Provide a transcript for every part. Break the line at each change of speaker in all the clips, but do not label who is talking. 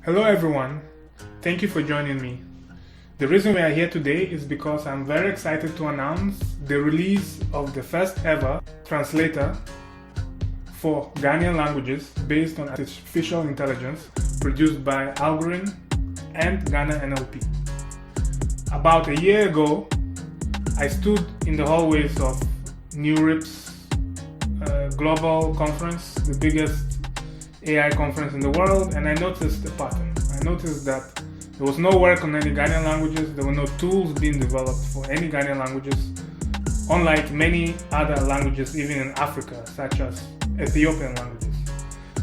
Hello everyone, thank you for joining me. The reason we are here today is because I'm very excited to announce the release of the first ever translator for Ghanaian languages based on artificial intelligence produced by Algorine and Ghana NLP. About a year ago, I stood in the hallways of New Rip's global conference, the biggest AI conference in the world, and I noticed a pattern. I noticed that there was no work on any Ghanaian languages, there were no tools being developed for any Ghanaian languages, unlike many other languages even in Africa, such as Ethiopian languages.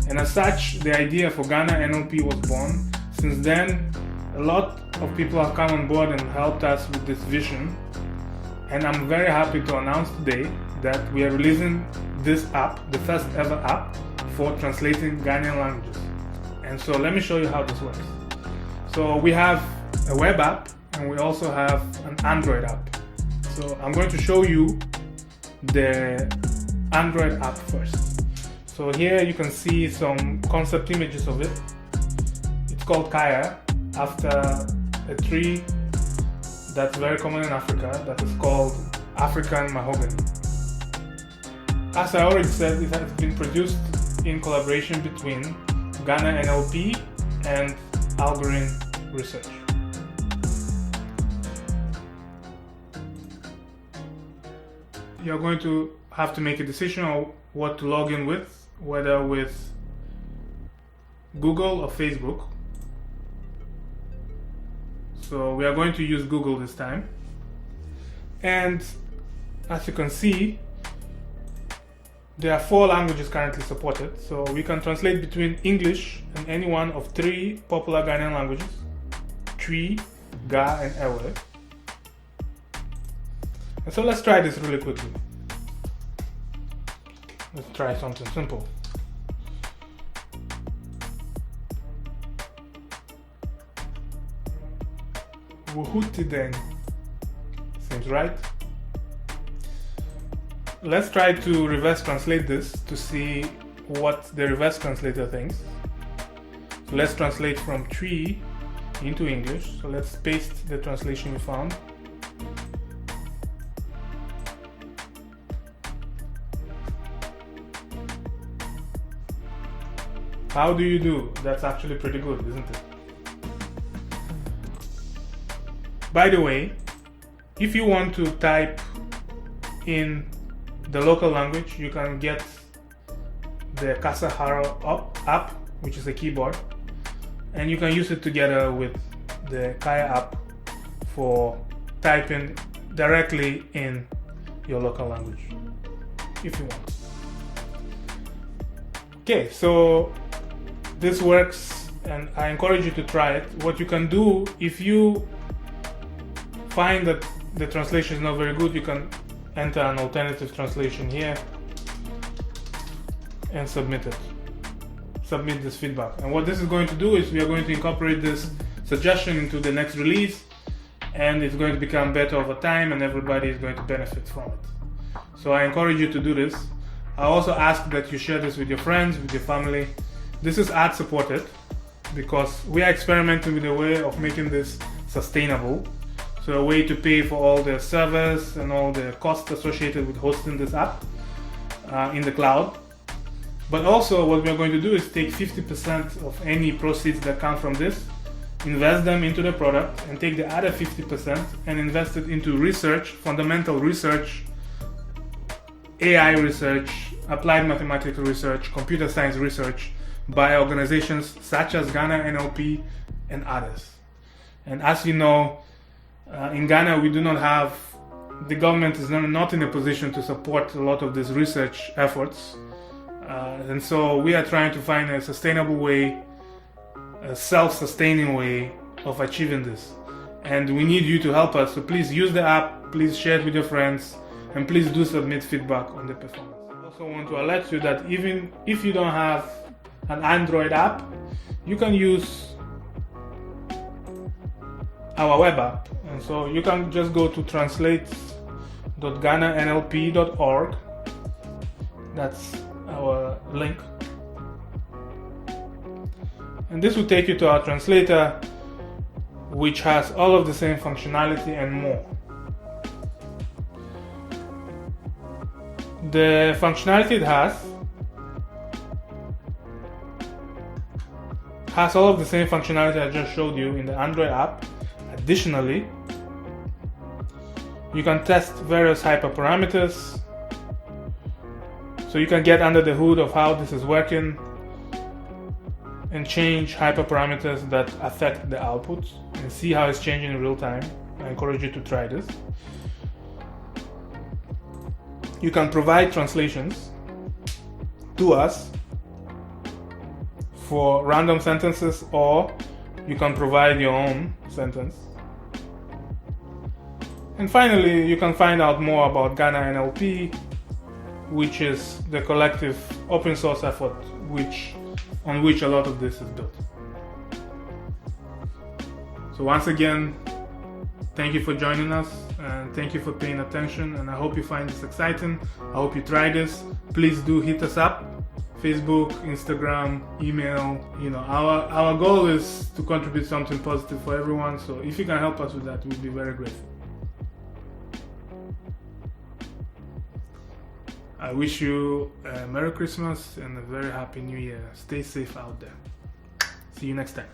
And as such, the idea for Ghana NLP was born. Since then, a lot of people have come on board and helped us with this vision, and I'm very happy to announce today that we are releasing this app, the first ever app for translating Ghanaian languages. And so let me show you how this works. So we have a web app and we also have an Android app. So I'm going to show you the Android app first. So here you can see some concept images of it. It's called Khaya, after a tree that's very common in Africa that is called African mahogany. As I already said, it has been produced in collaboration between Ghana NLP and Algorine Research. You're going to have to make a decision on what to log in with, whether with Google or Facebook. So we are going to use Google this time. And as you can see, there are 4 languages currently supported, so we can translate between English and any one of 3 popular Ghanaian languages: Twi, Ga, and Ewe. And so let's try this really quickly. Let's try something simple. Wuhuti then. Seems right. Let's try to reverse translate this to see what the reverse translator thinks. So let's translate from Twi into English. So let's paste the translation we found. How do you do? That's actually pretty good, isn't it? By the way, if you want to type in the local language, you can get the Kasahara app, which is a keyboard, and you can use it together with the Khaya app for typing directly in your local language, if you want. Okay, so this works, and I encourage you to try it. What you can do, if you find that the translation is not very good, you can enter an alternative translation here and submit it. Submit this feedback. And what this is going to do is we are going to incorporate this suggestion into the next release, and it's going to become better over time, and everybody is going to benefit from it. So I encourage you to do this. I also ask that you share this with your friends, with your family. This is ad supported because we are experimenting with a way of making this sustainable. So a way to pay for all the servers and all the costs associated with hosting this app in the cloud. But also what we are going to do is take 50% of any proceeds that come from this, invest them into the product, and take the other 50% and invest it into research, fundamental research, AI research, applied mathematical research, computer science research by organizations such as Ghana NLP and others. And as you know, in Ghana, we do not have, the government is not in a position to support a lot of these research efforts. And so we are trying to find a sustainable way, a self-sustaining way of achieving this. And we need you to help us. So please use the app, please share it with your friends, and please do submit feedback on the performance. I also want to alert you that even if you don't have an Android app, you can use our web app. And so you can just go to translate.ghananlp.org. That's our link. And this will take you to our translator, which has all of the same functionality and more. The functionality it has all of the same functionality I just showed you in the Android app. Additionally, you can test various hyperparameters, so you can get under the hood of how this is working and change hyperparameters that affect the output and see how it's changing in real time. I encourage you to try this. You can provide translations to us for random sentences, or you can provide your own sentence. And finally, you can find out more about Ghana NLP, which is the collective open source effort on which a lot of this is built. So once again, thank you for joining us, and thank you for paying attention, and I hope you find this exciting. I hope you try this. Please do hit us up. Facebook, Instagram, email. Our goal is to contribute something positive for everyone, so if you can help us with that, we'd be very grateful. I wish you a Merry Christmas and a very Happy New Year. Stay safe out there. See you next time.